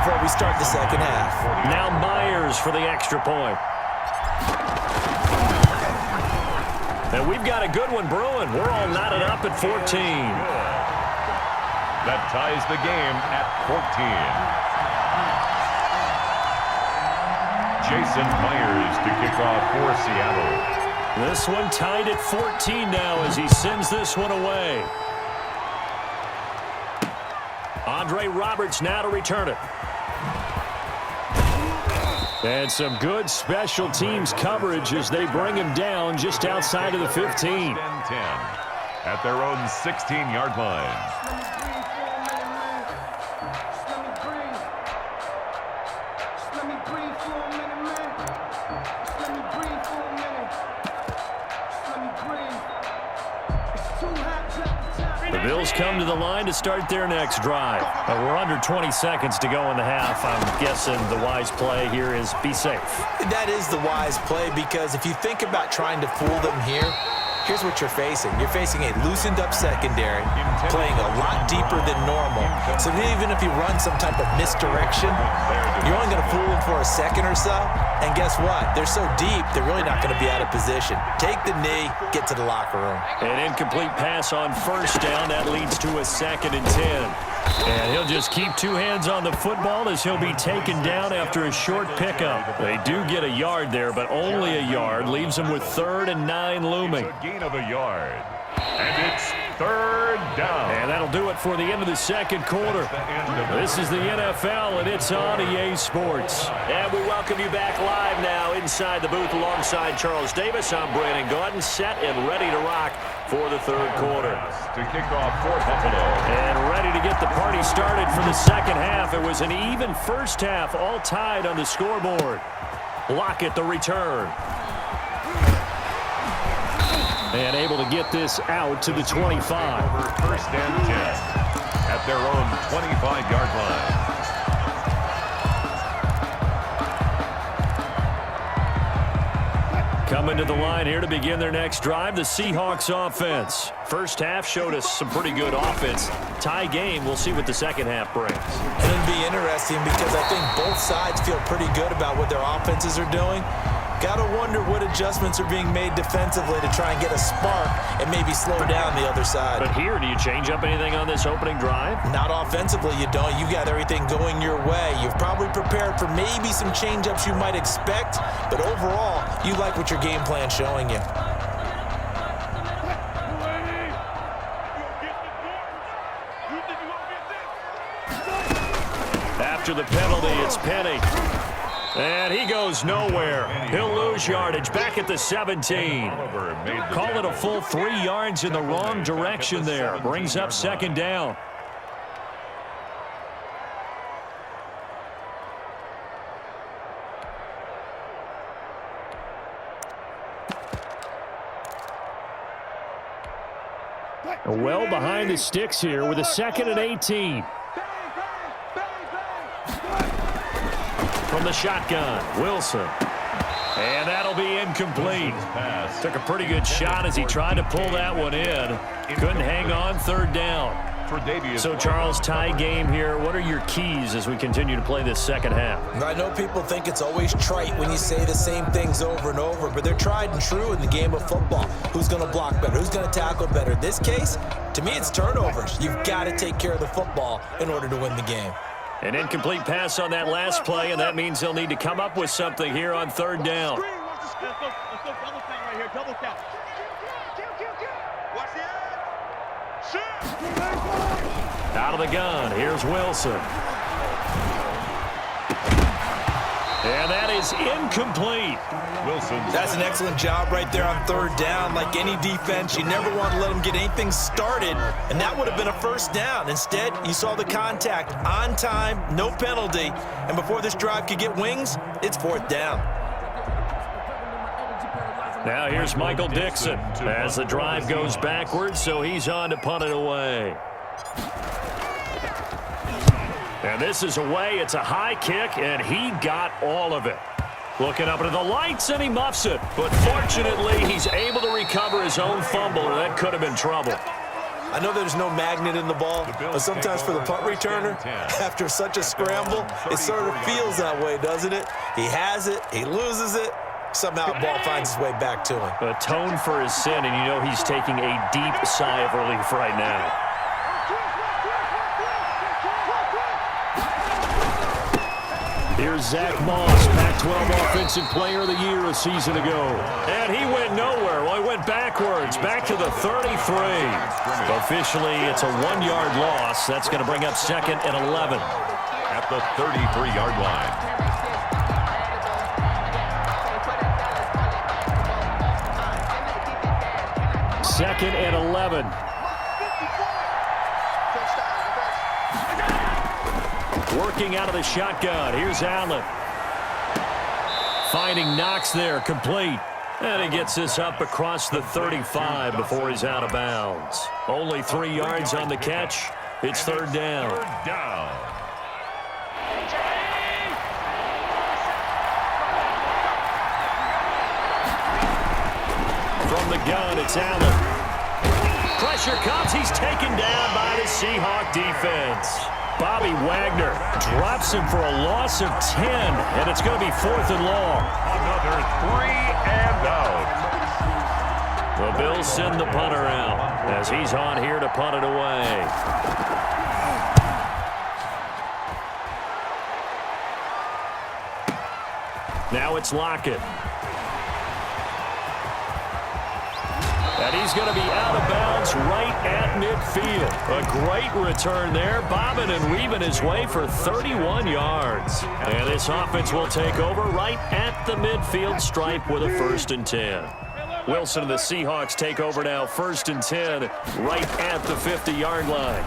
before we start the second half. Now Myers for the extra point. And we've got a good one brewing. We're all knotted up at 14. That ties the game at 14. Jason Myers to kick off for Seattle. This one tied at 14 now as he sends this one away. Andre Roberts now to return it. And some good special teams coverage as they bring him down just outside of the 15. 10 at their own 16-yard line. The Bills come to the line to start their next drive. We're under 20 seconds to go in the half. I'm guessing the wise play here is be safe. That is the wise play, because if you think about trying to fool them here, here's what you're facing. You're facing a loosened-up secondary, playing a lot deeper than normal. So even if you run some type of misdirection, you're only going to fool them for a second or so. And guess what? They're so deep, they're really not going to be out of position. Take the knee, get to the locker room. An incomplete pass on first down. That leads to a 2nd and 10. And he'll just keep two hands on the football as he'll be taken down after a short pickup. They do get a yard there, but only a yard. Leaves them with 3rd and 9 looming. It's a gain of a yard. And it's 3rd down. And that'll do it for the end of the second quarter. This is the NFL, and it's on EA Sports. And we welcome you back live now inside the booth alongside Charles Davis. I'm Brandon Gordon, set and ready to rock for the third quarter. To kick off for Buffalo. And ready to get the party started for the second half. It was an even first half, all tied on the scoreboard. Lockett the return. And able to get this out to the 25. Over 1st and 10 at their own 25-yard line. Coming to the line here to begin their next drive, the Seahawks offense. First half showed us some pretty good offense. Tie game, we'll see what the second half brings. And it'll be interesting because I think both sides feel pretty good about what their offenses are doing. Got to wonder what adjustments are being made defensively to try and get a spark and maybe slow down the other side. But here, do you change up anything on this opening drive? Not offensively, you don't. You got everything going your way. You've probably prepared for maybe some change-ups you might expect, but overall, you like what your game plan's showing you. After the penalty, it's Penny. And he goes nowhere. He'll lose yardage back at the 17. Call it a full 3 yards in the wrong direction there. Brings up 2nd down. Well behind the sticks here with a 2nd and 18. From the shotgun, Wilson. And that'll be incomplete. Took a pretty good shot as he tried to pull that one in. Couldn't hang on, 3rd down. So, Charles, tie game here. What are your keys as we continue to play this second half? I know people think it's always trite when you say the same things over and over, but they're tried and true in the game of football. Who's going to block better? Who's going to tackle better? In this case, to me, it's turnovers. You've got to take care of the football in order to win the game. An incomplete pass on that last play, and that means they'll need to come up with something here on 3rd down. Let's go double count right here, double count. Watch the shoot! Out of the gun, here's Wilson. And that is incomplete. Wilson. That's an excellent job right there on 3rd down. Like any defense, you never want to let them get anything started, and that would have been a 1st down. Instead, you saw the contact on time, no penalty, and before this drive could get wings, it's 4th down. Now here's Michael Dixon as the drive goes backwards, so he's on to punt it away. And this is away. It's a high kick, and he got all of it. Looking up into the lights, and he muffs it. But fortunately, he's able to recover his own fumble, or that could have been trouble. I know there's no magnet in the ball, but sometimes for the punt returner, after such a scramble, it sort of feels that way, doesn't it? He has it, he loses it, somehow the ball finds its way back to him. Atone for his sin, and you know he's taking a deep sigh of relief right now. Here's Zach Moss, Pac-12 Offensive Player of the Year a season ago. And he went nowhere. Well, he went backwards, back to the 33. Officially, it's a 1-yard loss. That's going to bring up 2nd and 11. At the 33-yard line. Second and 11. Working out of the shotgun. Here's Allen. Finding Knox there, complete. And he gets this up across the 35 before he's out of bounds. Only 3 yards on the catch. It's 3rd down. Third down. From the gun, it's Allen. Pressure comes. He's taken down by the Seahawk defense. Bobby Wagner drops him for a loss of 10, and it's going to be 4th and long. Another 3 and out. The Bills send the punter out as he's on here to punt it away. Now it's Lockett. And he's going to be out of bounds right at midfield. A great return there, bobbing and weaving his way for 31 yards. And this offense will take over right at the midfield stripe with a 1st and 10. Wilson and the Seahawks take over now, 1st and 10, right at the 50-yard line.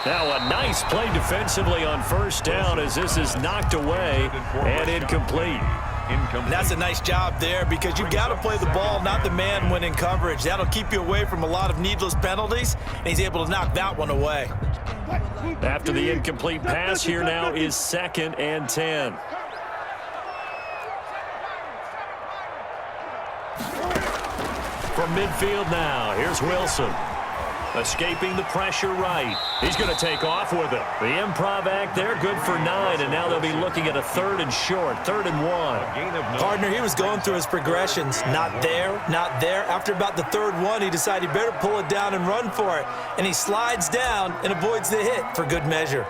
Now a nice play defensively on 1st down as this is knocked away and incomplete. And that's a nice job there because you've got to play the ball, not the man when in coverage. That'll keep you away from a lot of needless penalties, and he's able to knock that one away. After the incomplete pass, here now is 2nd and 10. From midfield now, here's Wilson. Escaping the pressure right. He's going to take off with it. The improv act there, good for 9, and now they'll be looking at a 3rd and short, 3rd and 1. Partner, he was going through his progressions. Not there, not there. After about the 3rd one, he decided he better pull it down and run for it. And he slides down and avoids the hit for good measure.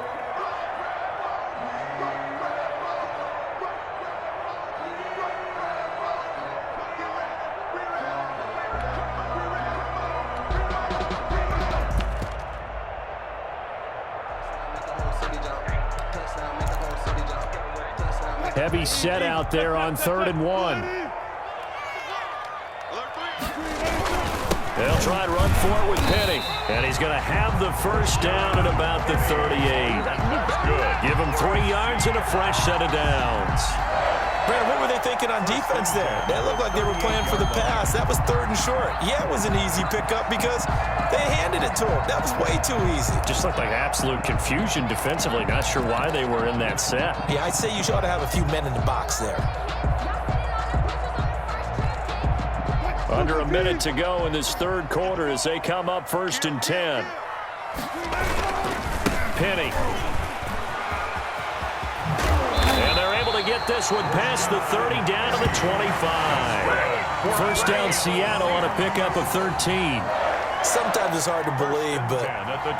Heavy set out there on 3rd and 1. They'll try to run for it with Penny. And he's going to have the 1st down at about the 38. Good. Give him 3 yards and a fresh set of downs. Brad, what were they thinking on defense there? That looked like they were playing for the pass. That was 3rd and short. Yeah, it was an easy pickup because they handed it to him. That was way too easy. Just looked like absolute confusion defensively. Not sure why they were in that set. Yeah, I'd say you ought to have a few men in the box there. Under a minute to go in this 3rd quarter as they come up 1st and 10. Penny. And they're able to get this one past the 30 down to the 25. 1st down Seattle on a pickup of 13. Sometimes it's hard to believe, but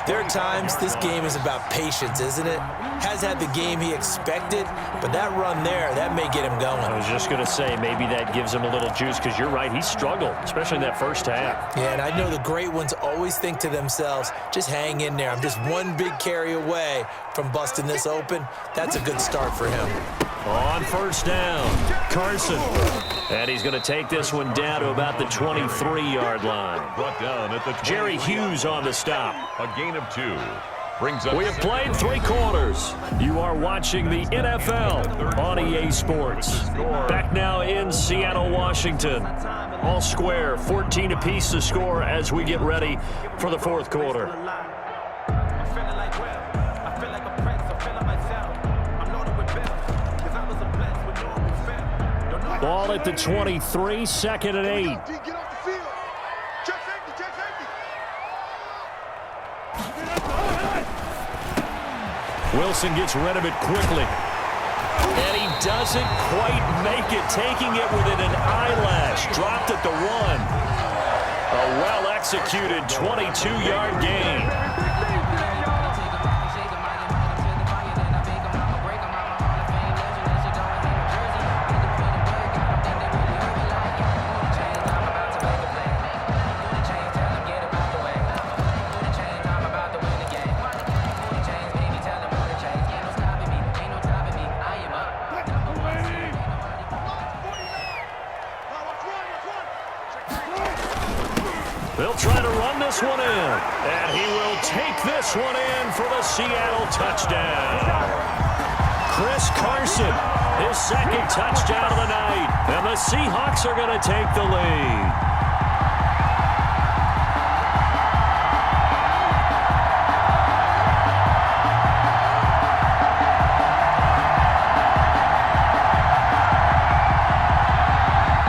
there are times this game is about patience, isn't it? Has had the game he expected, but that run there, that may get him going. I was just going to say, maybe that gives him a little juice because you're right, he struggled, especially in that 1st half. Yeah, and I know the great ones always think to themselves, just hang in there. I'm just one big carry away from busting this open. That's a good start for him. On 1st down, Carson. And he's going to take this one down to about the 23-yard line. Brought down at the Jerry Hughes on the stop. A gain of 2. Brings up We have played 3 quarters. You are watching the NFL on EA Sports. Back now in Seattle, Washington. All square, 14 apiece to score as we get ready for the 4th quarter. Ball at the 23, 2nd and 8. Wilson gets rid of it quickly. And he doesn't quite make it, taking it within an eyelash. Dropped at the 1. A well-executed 22-yard gain. They'll try to run this one in, and he will take this one in for the Seattle touchdown. Chris Carson, his second touchdown of the night, and the Seahawks are going to take the lead.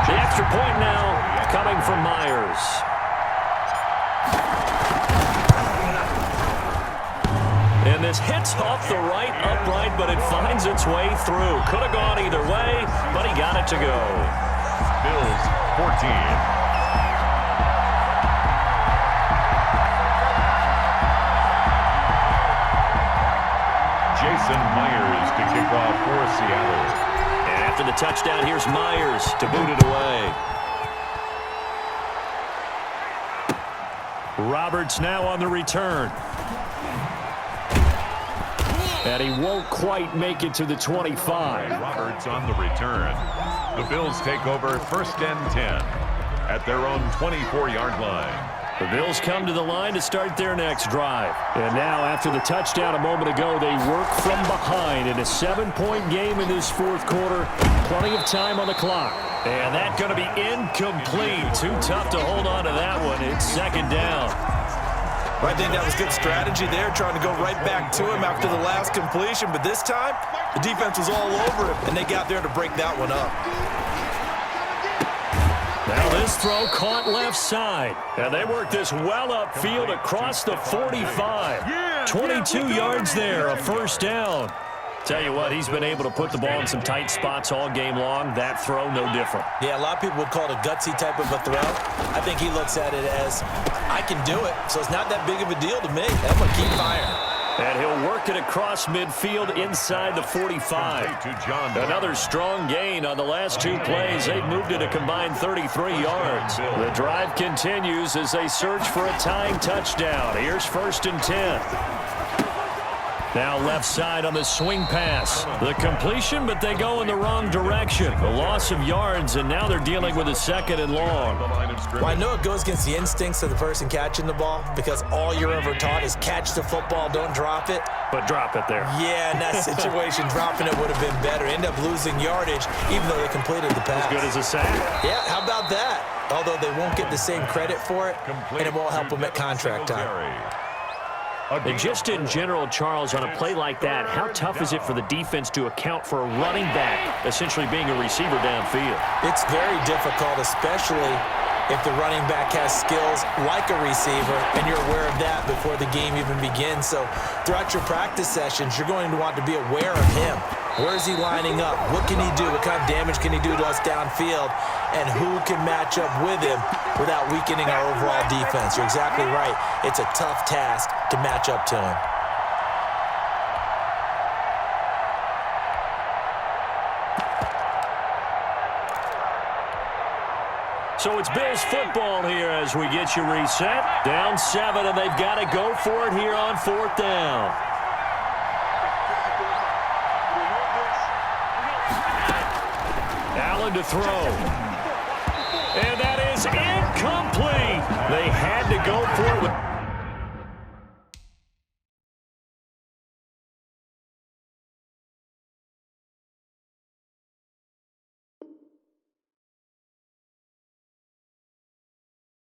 The extra point now coming from Myers. And this hits off the right upright, but it finds its way through. Could have gone either way, but he got it to go. Bills 14. Jason Myers to kick off for Seattle. And after the touchdown, here's Myers to boot it away. Roberts now on the return. And he won't quite make it to the 25. Roberts on the return. The Bills take over 1st and 10 at their own 24-yard line. The Bills come to the line to start their next drive. And now, after the touchdown a moment ago, they work from behind in a 7-point game in this fourth quarter. Plenty of time on the clock. And that's going to be incomplete. Too tough to hold on to that one. It's second down. I think that was good strategy there, trying to go right back to him after the last completion. But this time, the defense was all over him, and they got there to break that one up. Now this throw caught left side. And they work this well upfield across the 45. 22 yards there, a first down. Tell you what, he's been able to put the ball in some tight spots all game long. That throw, no different. Yeah, a lot of people would call it a gutsy type of a throw. I think he looks at it as, I can do it, so it's not that big of a deal to me. I'm going to keep firing. And he'll work it across midfield inside the 45. Another strong gain on the last two plays. They've moved it a combined 33 yards. The drive continues as they search for a tying touchdown. Here's 1st and 10. Now left side on the swing pass. The completion, but they go in the wrong direction. The loss of yards, and now they're dealing with a 2nd and long. Well, I know it goes against the instincts of the person catching the ball because all you're ever taught is catch the football, don't drop it. But drop it there. Yeah, in that situation, dropping it would have been better. End up losing yardage, even though they completed the pass. As good as a sack. Yeah, how about that? Although they won't get the same credit for it, and it won't help them at contract time. And just in general, Charles, on a play like that, how tough is it for the defense to account for a running back essentially being a receiver downfield? It's very difficult, especially if the running back has skills like a receiver, and you're aware of that before the game even begins. So throughout your practice sessions, you're going to want to be aware of him. Where is he lining up? What can he do? What kind of damage can he do to us downfield? And who can match up with him without weakening our overall defense? You're exactly right. It's a tough task to match up to him. So it's Bills football here as we get you reset. Down 7, and they've got to go for it here on 4th down. Allen to throw. And that is incomplete. They had to go for it.